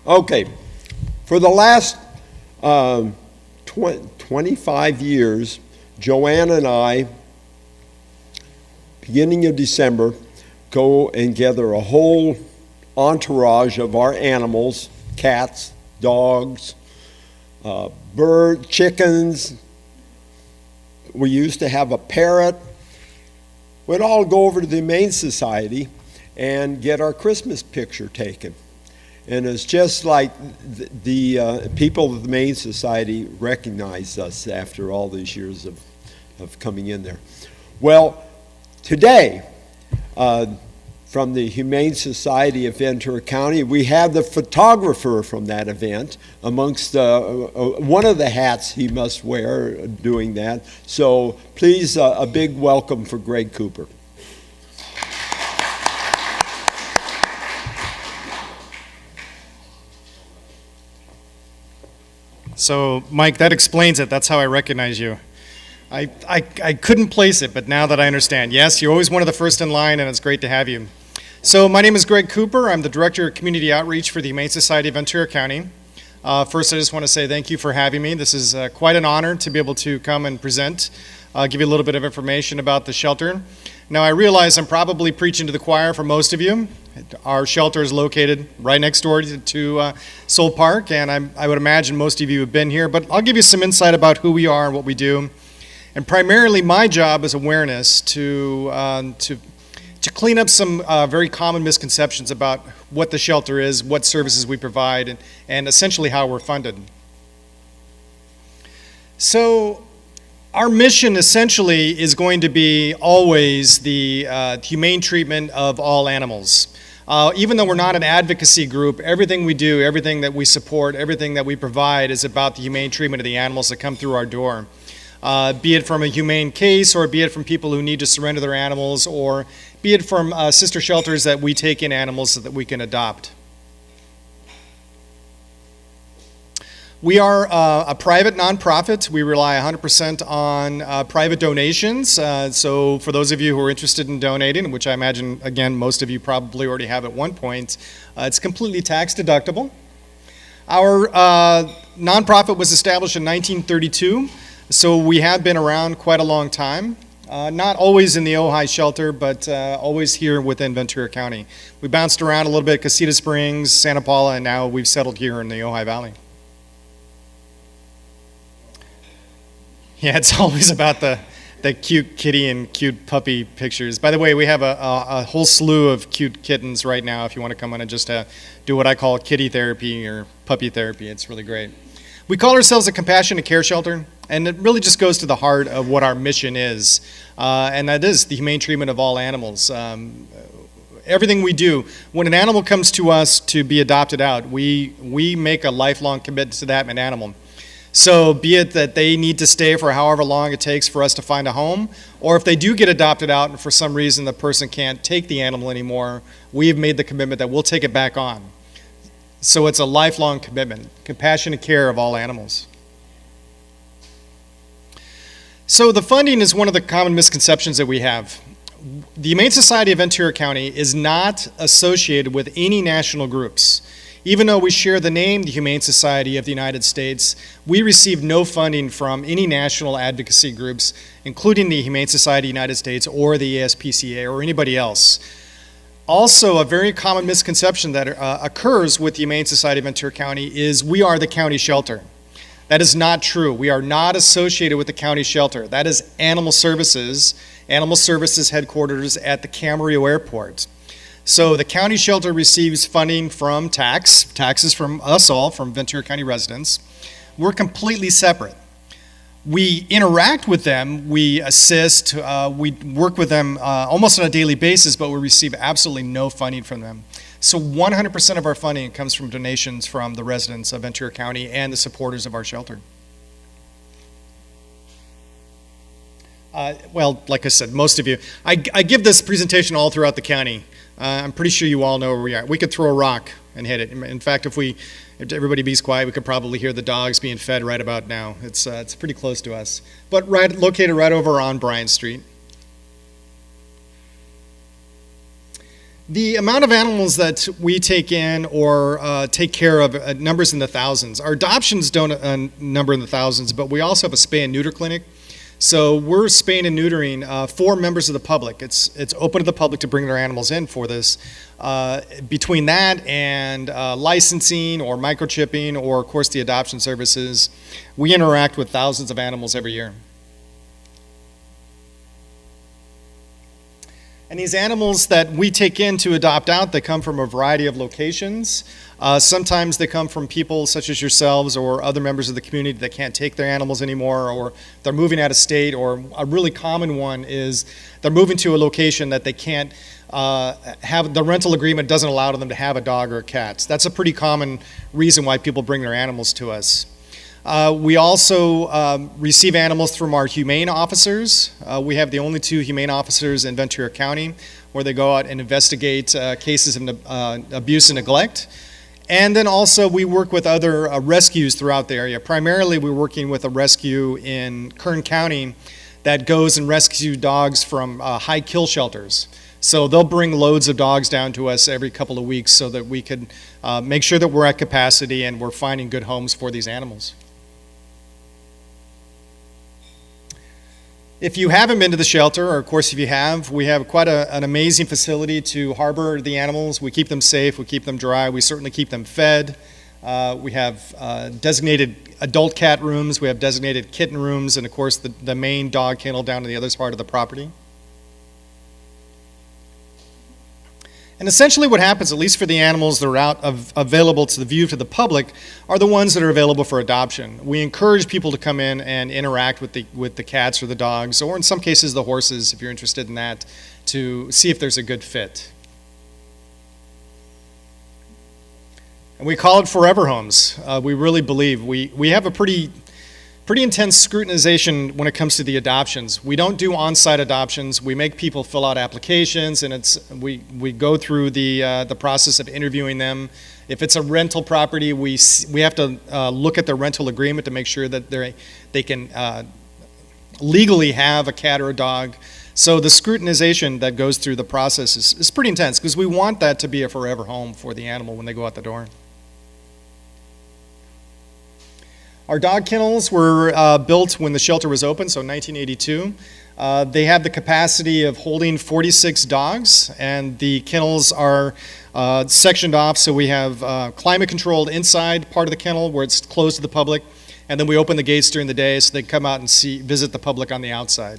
Okay, for the last 25 years, Joanne and I, beginning of December, go and gather a whole entourage of our animals, cats, dogs, birds, chickens. We used to have a parrot. We'd all go over to the Humane Society and get our Christmas picture taken. And it's just like the people of the Humane Society recognized us after all these years of coming in there. Well, today, from the Humane Society of Ventura County, we have the photographer from that event amongst one of the hats he must wear doing that. So please, a big welcome for Greg Cooper. So, Mike, that explains it. That's how I recognize you. I couldn't place it, but now that I understand. Yes, you're always one of the first in line, and it's great to have you. So, my name is Greg Cooper. I'm the Director of Community Outreach for the Humane Society of Ventura County. First, I just want to say thank you for having me. This is quite an honor to be able to come and present, give you a little bit of information about the shelter. Now, I realize I'm probably preaching to the choir for most of you. Our shelter is located right next door to Soul Park, and I would imagine most of you have been here, but I'll give you some insight about who we are and what we do. And primarily, my job is awareness to clean up some very common misconceptions about what the shelter is, what services we provide, and essentially how we're funded. So, our mission essentially is going to be always the humane treatment of all animals. Even though we're not an advocacy group, everything we do, everything that we support, everything that we provide is about the humane treatment of the animals that come through our door. Be it from a humane case, or be it from people who need to surrender their animals, or be it from sister shelters that we take in animals so that we can adopt. We are a private nonprofit. We rely 100% on private donations. So for those of you who are interested in donating, which I imagine, again, most of you probably already have at one point, it's completely tax deductible. Our nonprofit was established in 1932, so we have been around quite a long time. Not always in the Ojai shelter, but always here within Ventura County. We bounced around a little bit, Casita Springs, Santa Paula, and now we've settled here in the Ojai Valley. Yeah, it's always about the cute kitty and cute puppy pictures. By the way, we have a whole slew of cute kittens right now if you want to come in and just do what I call kitty therapy or puppy therapy. It's really great. We call ourselves a compassionate care shelter, and it really just goes to the heart of what our mission is, and that is the humane treatment of all animals. Everything we do, when an animal comes to us to be adopted out, we make a lifelong commitment to that animal. So be it that they need to stay for however long it takes for us to find a home, or if they do get adopted out and for some reason the person can't take the animal anymore, we've made the commitment that we'll take it back on. So it's a lifelong commitment, compassionate care of all animals. So the funding is one of the common misconceptions that we have. The Humane Society of Ventura County is not associated with any national groups. Even though we share the name, the Humane Society of the United States, we receive no funding from any national advocacy groups, including the Humane Society of the United States or the ASPCA or anybody else. Also, a very common misconception that occurs with the Humane Society of Ventura County is we are the county shelter. That is not true. We are not associated with the county shelter. That is Animal Services headquarters at the Camarillo Airport. So the county shelter receives funding from taxes from us all, from Ventura County residents. We're completely separate. We interact with them, we assist, we work with them almost on a daily basis, but we receive absolutely no funding from them. So 100% of our funding comes from donations from the residents of Ventura County and the supporters of our shelter. Well, like I said, most of you, I give this presentation all throughout the county. I'm pretty sure you all know where we are. We could throw a rock and hit it. In fact, if everybody be quiet, we could probably hear the dogs being fed right about now. It's pretty close to us. But located right over on Bryant Street. The amount of animals that we take in or take care of numbers in the thousands. Our adoptions don't number in the thousands, but we also have a spay and neuter clinic. So we're spaying and neutering for members of the public. It's open to the public to bring their animals in for this. Between that and licensing or microchipping or, of course, the adoption services, we interact with thousands of animals every year. And these animals that we take in to adopt out, they come from a variety of locations. Sometimes they come from people such as yourselves or other members of the community that can't take their animals anymore, or they're moving out of state, or a really common one is they're moving to a location that they can't have, the rental agreement doesn't allow them to have a dog or a cat. That's a pretty common reason why people bring their animals to us. We also receive animals from our Humane officers. We have the only 2 Humane officers in Ventura County where they go out and investigate cases of abuse and neglect. And then also we work with other rescues throughout the area. Primarily we're working with a rescue in Kern County that goes and rescues dogs from high kill shelters. So they'll bring loads of dogs down to us every couple of weeks so that we can make sure that we're at capacity and we're finding good homes for these animals. If you haven't been to the shelter, or of course if you have, we have quite an amazing facility to harbor the animals. We keep them safe, we keep them dry, we certainly keep them fed. We have designated adult cat rooms, we have designated kitten rooms, and of course the main dog kennel down to the other part of the property. And essentially what happens, at least for the animals that are available to the view to the public, are the ones that are available for adoption. We encourage people to come in and interact with the cats or the dogs, or in some cases the horses, if you're interested in that, to see if there's a good fit. And we call it forever homes. We really believe we have a pretty intense scrutinization when it comes to the adoptions. We don't do on-site adoptions. We make people fill out applications, and we go through the process of interviewing them. If it's a rental property, we have to look at their rental agreement to make sure that they can legally have a cat or a dog. So the scrutinization that goes through the process is pretty intense because we want that to be a forever home for the animal when they go out the door. Our dog kennels were built when the shelter was open, so 1982. They have the capacity of holding 46 dogs, and the kennels are sectioned off, so we have climate-controlled inside part of the kennel where it's closed to the public, and then we open the gates during the day so they can come out and visit the public on the outside.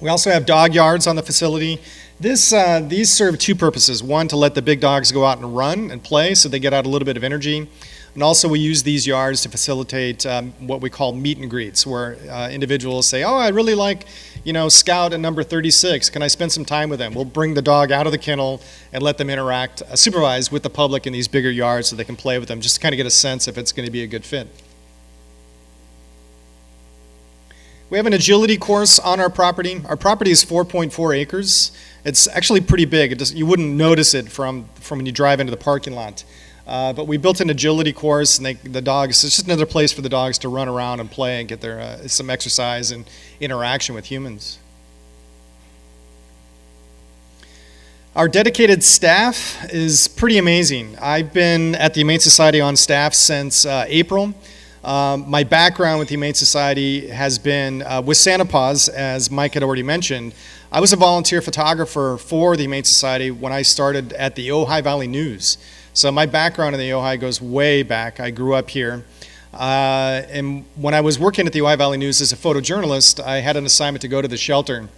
We also have dog yards on the facility. These serve 2 purposes. One, to let the big dogs go out and run and play so they get out a little bit of energy. And also we use these yards to facilitate what we call meet and greets, where individuals say, oh, I really like, Scout at number 36. Can I spend some time with them? We'll bring the dog out of the kennel and let them interact, supervise with the public in these bigger yards so they can play with them, just to kind of get a sense if it's going to be a good fit. We have an agility course on our property. Our property is 4.4 acres. It's actually pretty big. You wouldn't notice it from when you drive into the parking lot. But we built an agility course, and the dogs, it's just another place for the dogs to run around and play and get their some exercise and interaction with humans. Our dedicated staff is pretty amazing. I've been at the Humane Society on staff since April. My background with the Humane Society has been with Santa Paws, as Mike had already mentioned. I was a volunteer photographer for the Humane Society when I started at the Ojai Valley News. So my background in the Ojai goes way back. I grew up here. And when I was working at the Ojai Valley News as a photojournalist, I had an assignment to go to the shelter.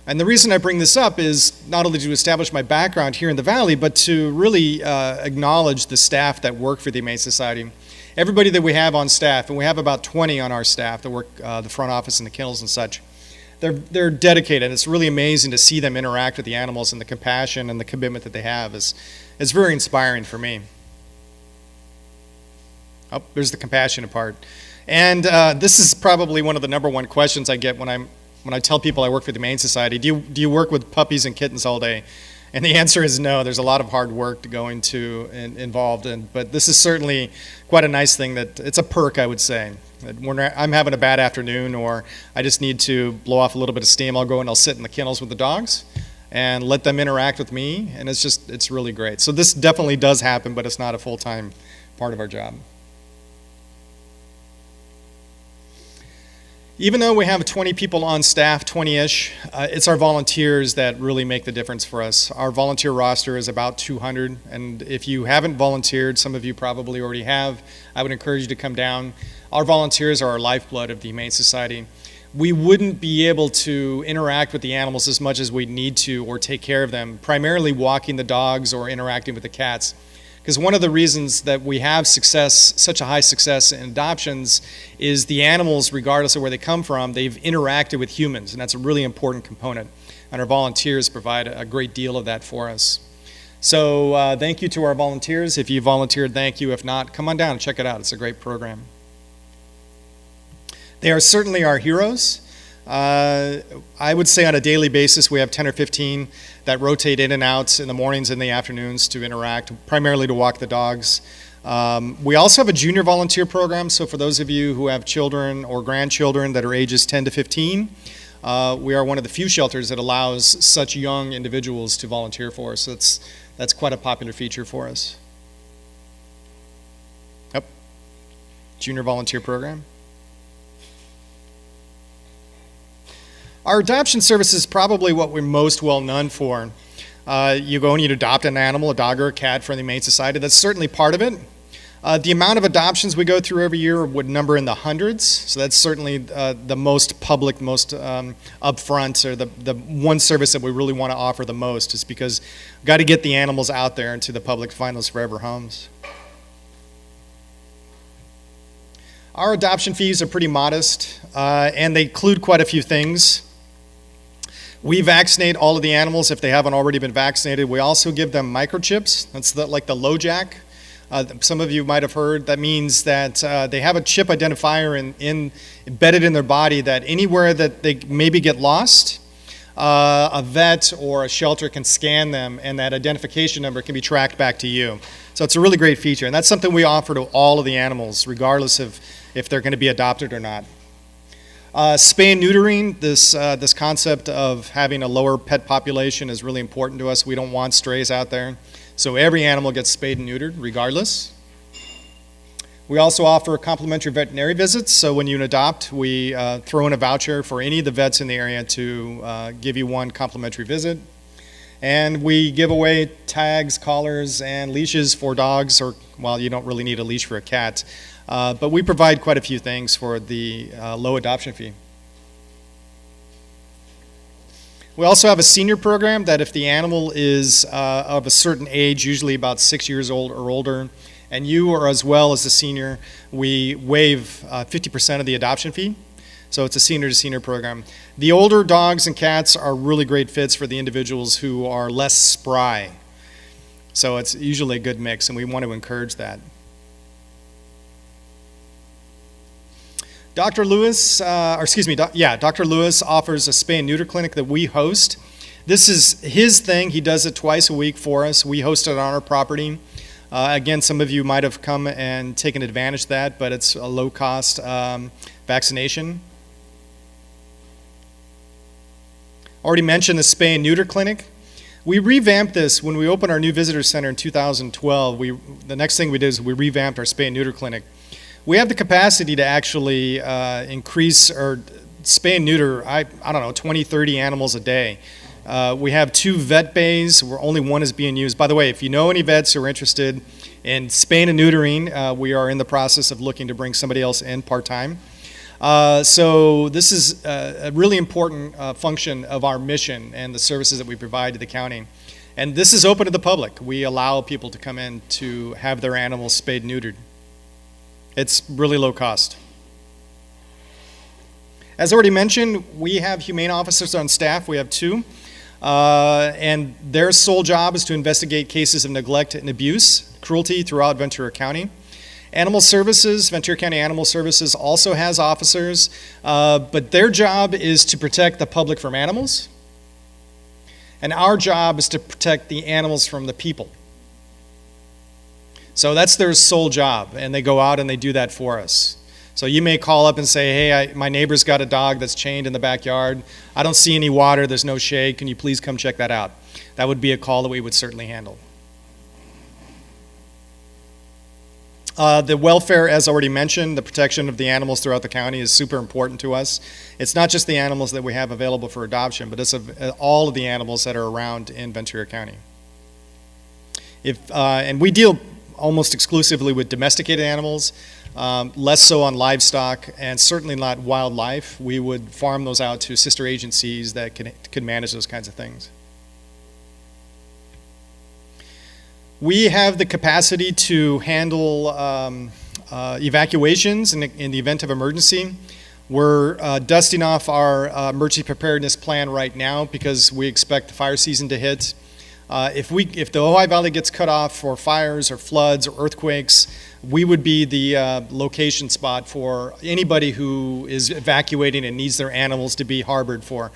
And the reason I bring this up is not only to establish my background here in the Valley, but to really acknowledge the staff that work for the Humane Society. Everybody that we have on staff, and we have about 20 on our staff that work the front office and the kennels and such, they're dedicated. It's really amazing to see them interact with the animals, and the compassion and the commitment that they have is very inspiring for me. Oh, there's the compassionate part. And this is probably one of the number one questions I get when I tell people I work for the Humane Society. Do you work with puppies and kittens all day? And the answer is no. There's a lot of hard work to involved, but this is certainly quite a nice thing. That it's a perk, I would say. When I'm having a bad afternoon or I just need to blow off a little bit of steam, I'll go and I'll sit in the kennels with the dogs and let them interact with me, and it's really great. So this definitely does happen, but it's not a full-time part of our job. Even though we have 20 people on staff, 20-ish, it's our volunteers that really make the difference for us. Our volunteer roster is about 200, and if you haven't volunteered, some of you probably already have, I would encourage you to come down. Our volunteers are our lifeblood of the Humane Society. We wouldn't be able to interact with the animals as much as we need to or take care of them, primarily walking the dogs or interacting with the cats. Because one of the reasons that we have success, such a high success in adoptions, is the animals, regardless of where they come from, they've interacted with humans, and that's a really important component. And our volunteers provide a great deal of that for us. So thank you to our volunteers. If you volunteered, thank you. If not, come on down and check it out. It's a great program. They are certainly our heroes. I would say on a daily basis we have 10 or 15 that rotate in and out in the mornings and the afternoons to interact, primarily to walk the dogs. We also have a junior volunteer program, so for those of you who have children or grandchildren that are ages 10 to 15, we are one of the few shelters that allows such young individuals to volunteer for us. So that's quite a popular feature for us. Yep, junior volunteer program. Our adoption service is probably what we're most well known for. You go and you adopt an animal, a dog or a cat from the Humane Society. That's certainly part of it. The amount of adoptions we go through every year would number in the hundreds. So that's certainly the most public, most upfront, or the one service that we really want to offer the most, is because we've got to get the animals out there into the public to find those forever homes. Our adoption fees are pretty modest, and they include quite a few things. We vaccinate all of the animals if they haven't already been vaccinated. We also give them microchips. That's like the LoJack. Some of you might have heard. That means that they have a chip identifier embedded in their body that anywhere that they maybe get lost, a vet or a shelter can scan them, and that identification number can be tracked back to you. So it's a really great feature, and that's something we offer to all of the animals, regardless of if they're going to be adopted or not. Spay and neutering, this concept of having a lower pet population is really important to us. We don't want strays out there. So every animal gets spayed and neutered, regardless. We also offer complimentary veterinary visits. So when you adopt, we throw in a voucher for any of the vets in the area to give you one complimentary visit. And we give away tags, collars, and leashes for dogs, or, well, you don't really need a leash for a cat. But we provide quite a few things for the low adoption fee. We also have a senior program that if the animal is of a certain age, usually about 6 years old or older, and you are as well as the senior, we waive 50% of the adoption fee. So it's a senior-to-senior program. The older dogs and cats are really great fits for the individuals who are less spry. So it's usually a good mix, and we want to encourage that. Dr. Lewis, Dr. Lewis offers a spay and neuter clinic that we host. This is his thing. He does it twice a week for us. We host it on our property. Again, some of you might have come and taken advantage of that, but it's a low-cost vaccination. Already mentioned the spay and neuter clinic. We revamped this when we opened our new visitor center in 2012. The next thing we did is we revamped our spay and neuter clinic. We have the capacity to actually increase or spay and neuter, I don't know, 20, 30 animals a day. We have 2 vet bays where only one is being used. By the way, if you know any vets who are interested in spaying and neutering, we are in the process of looking to bring somebody else in part-time. So this is a really important function of our mission and the services that we provide to the county. And this is open to the public. We allow people to come in to have their animals spayed and neutered. It's really low cost. As already mentioned, we have humane officers on staff. We have 2. And their sole job is to investigate cases of neglect and abuse, cruelty throughout Ventura County. Animal Services, Ventura County Animal Services also has officers, but their job is to protect the public from animals, and our job is to protect the animals from the people. So that's their sole job, and they go out and they do that for us. So you may call up and say, hey, my neighbor's got a dog that's chained in the backyard. I don't see any water, there's no shade, can you please come check that out? That would be a call that we would certainly handle. The welfare, as already mentioned, the protection of the animals throughout the county is super important to us. It's not just the animals that we have available for adoption, but it's all of the animals that are around in Ventura County. And we deal almost exclusively with domesticated animals, less so on livestock, and certainly not wildlife. We would farm those out to sister agencies that could manage those kinds of things. We have the capacity to handle evacuations in the event of emergency. We're dusting off our emergency preparedness plan right now because we expect the fire season to hit. If the Ojai Valley gets cut off for fires or floods or earthquakes, we would be the location spot for anybody who is evacuating and needs their animals to be harbored for.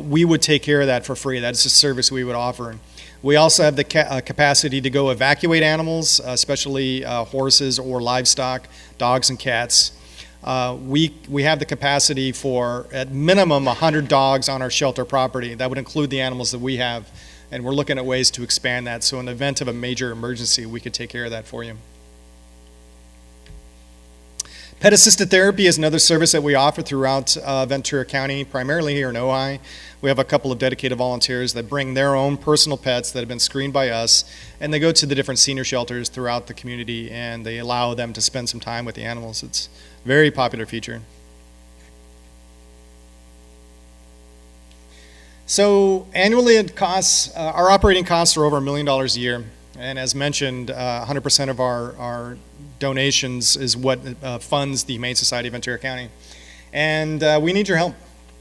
We would take care of that for free. That's a service we would offer. We also have the capacity to go evacuate animals, especially horses or livestock, dogs and cats. We have the capacity for, at minimum, 100 dogs on our shelter property. That would include the animals that we have, and we're looking at ways to expand that. So in the event of a major emergency, we could take care of that for you. Pet assisted therapy is another service that we offer throughout Ventura County, primarily here in Ojai. We have a couple of dedicated volunteers that bring their own personal pets that have been screened by us, and they go to the different senior shelters throughout the community, and they allow them to spend some time with the animals. It's a very popular feature. So annually it costs, our operating costs are over $1 million a year, and as mentioned, 100% of our donations is what funds the Humane Society of Ventura County. And we need your help.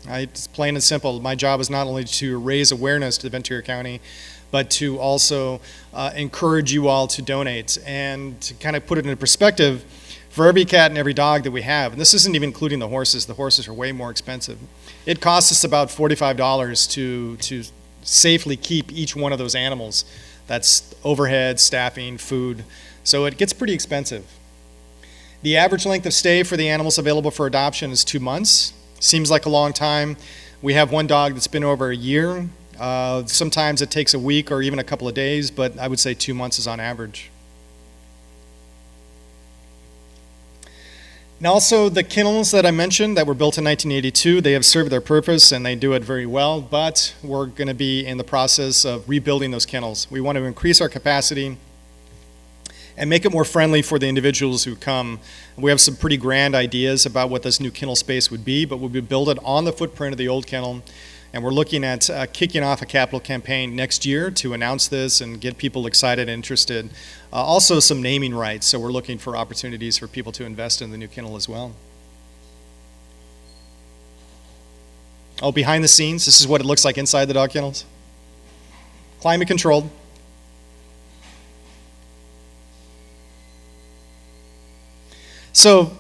It's plain and simple. My job is not only to raise awareness to Ventura County, but to also encourage you all to donate. And to kind of put it into perspective, for every cat and every dog that we have, and this isn't even including the horses are way more expensive. It costs us about $45 to safely keep each one of those animals. That's overhead, staffing, food. So it gets pretty expensive. The average length of stay for the animals available for adoption is 2 months. Seems like a long time. We have one dog that's been over a year. Sometimes it takes a week or even a couple of days, but I would say 2 months is on average. And also the kennels that I mentioned that were built in 1982, they have served their purpose and they do it very well, but we're going to be in the process of rebuilding those kennels. We want to increase our capacity and make it more friendly for the individuals who come. We have some pretty grand ideas about what this new kennel space would be, but we'll build it on the footprint of the old kennel. And we're looking at kicking off a capital campaign next year to announce this and get people excited and interested. Also some naming rights, so we're looking for opportunities for people to invest in the new kennel as well. Oh, behind the scenes, this is what it looks like inside the dog kennels. Climate controlled. So,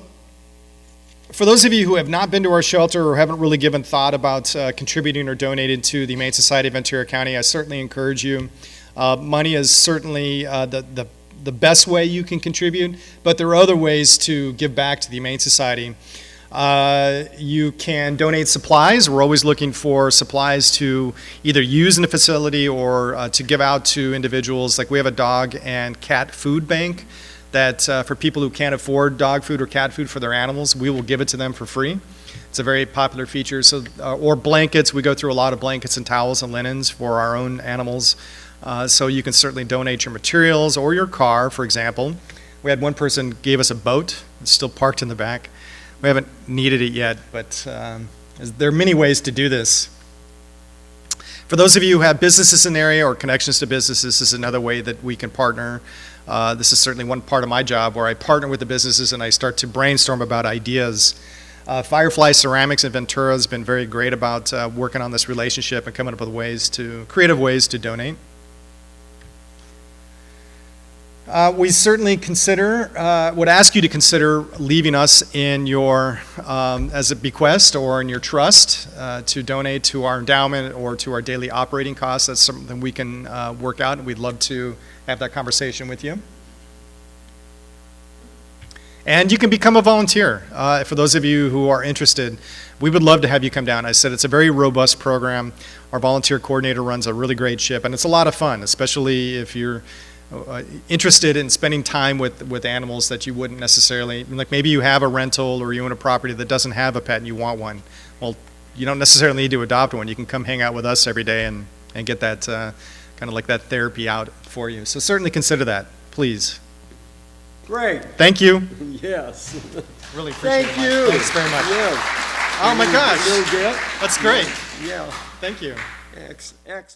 for those of you who have not been to our shelter or haven't really given thought about contributing or donating to the Humane Society of Ventura County, I certainly encourage you. Money is certainly the best way you can contribute, but there are other ways to give back to the Humane Society. You can donate supplies. We're always looking for supplies to either use in the facility or to give out to individuals. Like we have a dog and cat food bank that for people who can't afford dog food or cat food for their animals, we will give it to them for free. It's a very popular feature. So, or blankets, we go through a lot of blankets and towels and linens for our own animals. So you can certainly donate your materials or your car, for example. We had one person gave us a boat. It's still parked in the back. We haven't needed it yet, but there are many ways to do this. For those of you who have businesses in the area or connections to businesses, this is another way that we can partner. This is certainly one part of my job where I partner with the businesses and I start to brainstorm about ideas. Firefly Ceramics in Ventura has been very great about working on this relationship and coming up with creative ways to donate. We certainly would ask you to consider leaving us in your, as a bequest or in your trust to donate to our endowment or to our daily operating costs. That's something we can work out, and we'd love to have that conversation with you. And you can become a volunteer. For those of you who are interested, we would love to have you come down. I said it's a very robust program. Our volunteer coordinator runs a really great ship, and it's a lot of fun, especially if you're interested in spending time with animals that you wouldn't necessarily, like maybe you have a rental or you own a property that doesn't have a pet and you want one. Well, you don't necessarily need to adopt one. You can come hang out with us every day and get that kind of like that therapy out for you. So certainly consider that, please. Great. Thank you. Yes. Really appreciate Thank it. you. Mike. Thanks very much. Yes. Oh my gosh. A little bit. That's great. Yeah. Thank you. X.